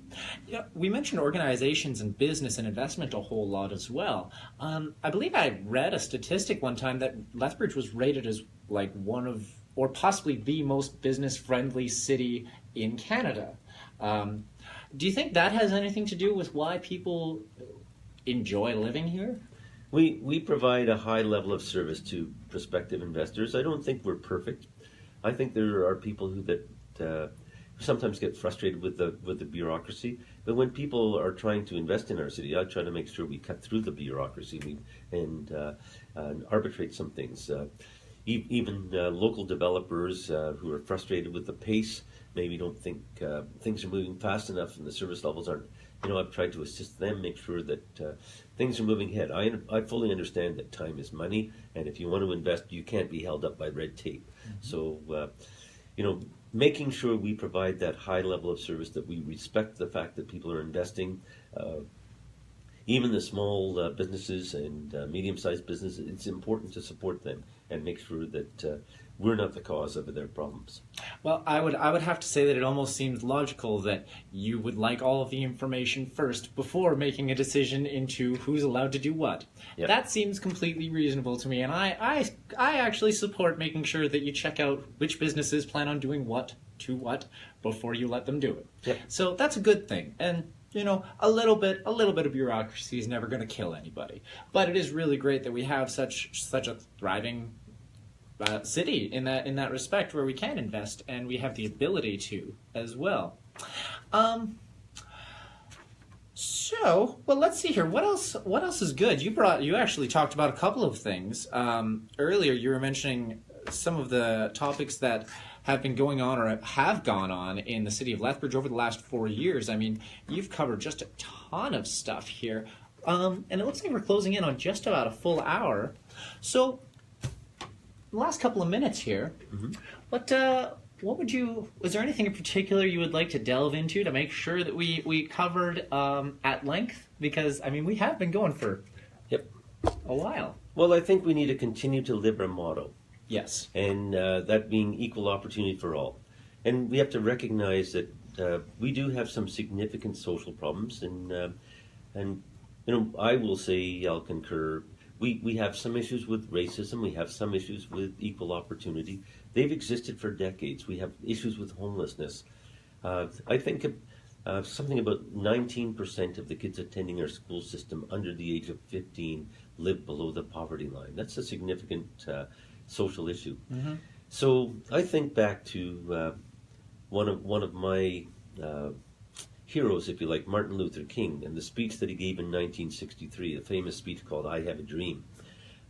[SPEAKER 1] yeah, we mentioned organizations and business and investment a whole lot as well. I believe I read a statistic one time that Lethbridge was rated as like one of, or possibly the most business-friendly city in Canada. Do you think that has anything to do with why people enjoy living here?
[SPEAKER 2] We provide a high level of service to prospective investors. I don't think we're perfect. I think there are people that sometimes get frustrated with the bureaucracy. But when people are trying to invest in our city, I try to make sure we cut through the bureaucracy and arbitrate some things. Even local developers who are frustrated with the pace, maybe don't think things are moving fast enough and the service levels aren't. I've tried to assist them, make sure that things are moving ahead. I fully understand that time is money, and if you want to invest, you can't be held up by red tape. So, making sure we provide that high level of service, that we respect the fact that people are investing, even the small businesses and medium-sized businesses, it's important to support them and make sure that we're not the cause of their problems.
[SPEAKER 1] Well, I would have to say that it almost seems logical that you would like all of the information first before making a decision into who's allowed to do what. Yep. That seems completely reasonable to me, and I actually support making sure that you check out which businesses plan on doing what to what before you let them do it.
[SPEAKER 2] Yep.
[SPEAKER 1] So that's a good thing, and a little bit of bureaucracy is never going to kill anybody. But it is really great that we have such a thriving city in that respect, where we can invest and we have the ability to as well. So, well, let's see here. What else is good? You actually talked about a couple of things earlier. You were mentioning some of the topics that have been going on or have gone on in the city of Lethbridge over the last 4 years. I mean, you've covered just a ton of stuff here. And it looks like we're closing in on just about a full hour. So, the last couple of minutes here, what was there anything in particular you would like to delve into to make sure that we covered at length? Because, I mean, we have been going for a while.
[SPEAKER 2] Well, I think we need to continue to live our motto.
[SPEAKER 1] Yes.
[SPEAKER 2] And that being equal opportunity for all. And we have to recognize that we do have some significant social problems. And I will say, I'll concur, we have some issues with racism. We have some issues with equal opportunity. They've existed for decades. We have issues with homelessness. I think something about 19% of the kids attending our school system under the age of 15 live below the poverty line. That's a significant social issue. So I think back to one of my heroes, if you like, Martin Luther King, and the speech that he gave in 1963, the famous speech called "I Have a Dream,"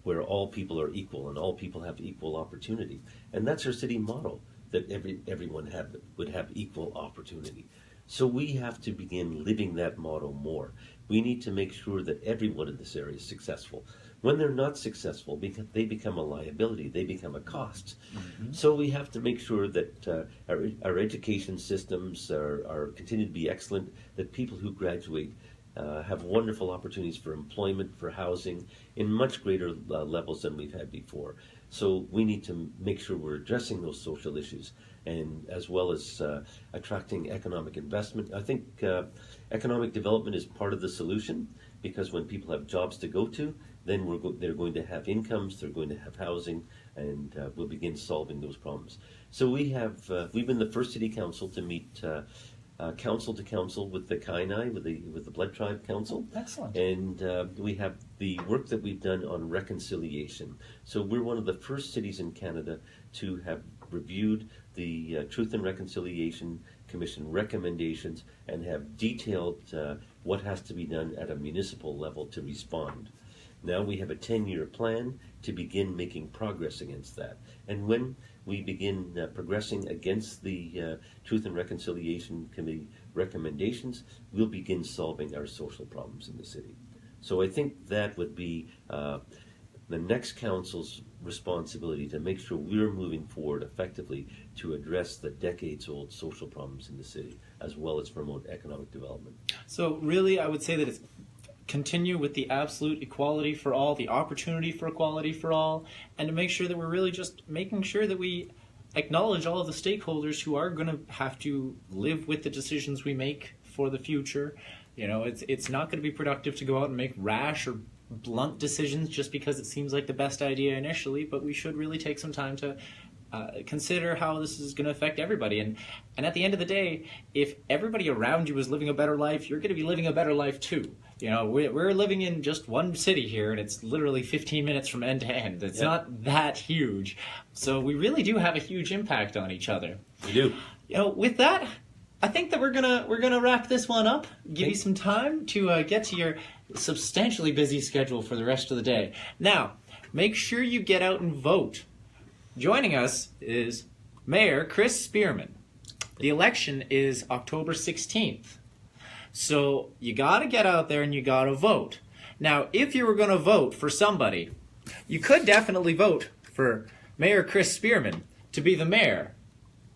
[SPEAKER 2] where all people are equal and all people have equal opportunity. And that's our city motto, that everyone would have equal opportunity. So we have to begin living that motto more. We need to make sure that everyone in this area is successful. When they're not successful, they become a liability, they become a cost. Mm-hmm. So we have to make sure that our education systems are continue to be excellent, that people who graduate have wonderful opportunities for employment, for housing, in much greater levels than we've had before. So we need to make sure we're addressing those social issues, and as well as attracting economic investment. I think economic development is part of the solution, because when people have jobs to go to, then they're going to have incomes, they're going to have housing, and we'll begin solving those problems. So we've been the first city council to meet council to council with the Kainai, with the Blood Tribe Council.
[SPEAKER 1] Excellent.
[SPEAKER 2] And we have the work that we've done on reconciliation. So we're one of the first cities in Canada to have reviewed the Truth and Reconciliation Commission recommendations and have detailed what has to be done at a municipal level to respond. Now we have a 10-year plan to begin making progress against that. And when we begin progressing against the Truth and Reconciliation Committee recommendations, we'll begin solving our social problems in the city. So I think that would be the next council's responsibility, to make sure we're moving forward effectively to address the decades-old social problems in the city, as well as promote economic development.
[SPEAKER 1] So really, I would say that it's continue with the absolute equality for all, the opportunity for equality for all, and to make sure that we're really just making sure that we acknowledge all of the stakeholders who are going to have to live with the decisions we make for the future. You know, it's not going to be productive to go out and make rash or blunt decisions just because it seems like the best idea initially, but we should really take some time to consider how this is going to affect everybody. And at the end of the day, if everybody around you is living a better life, you're going to be living a better life too. You know, we're living in just one city here, and it's literally 15 minutes from end to end. It's not that huge. So we really do have a huge impact on each other.
[SPEAKER 2] We do.
[SPEAKER 1] You know, with that, I think that we're gonna wrap this one up. Give you some time to get to your substantially busy schedule for the rest of the day. Now, make sure you get out and vote. Joining us is Mayor Chris Spearman. The election is October 16th. So you got to get out there and you got to vote. Now, if you were going to vote for somebody, you could definitely vote for Mayor Chris Spearman to be the mayor,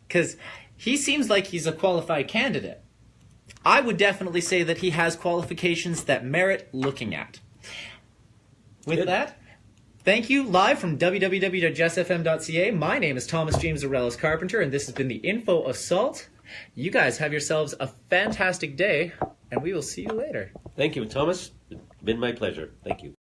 [SPEAKER 1] because he seems like he's a qualified candidate. I would definitely say that he has qualifications that merit looking at. With that, thank you. Live from www.jessfm.ca, my name is Thomas James Arelis Carpenter, and this has been the Info Assault. You guys have yourselves a fantastic day, and we will see you later.
[SPEAKER 2] Thank you, Thomas. It's been my pleasure. Thank you.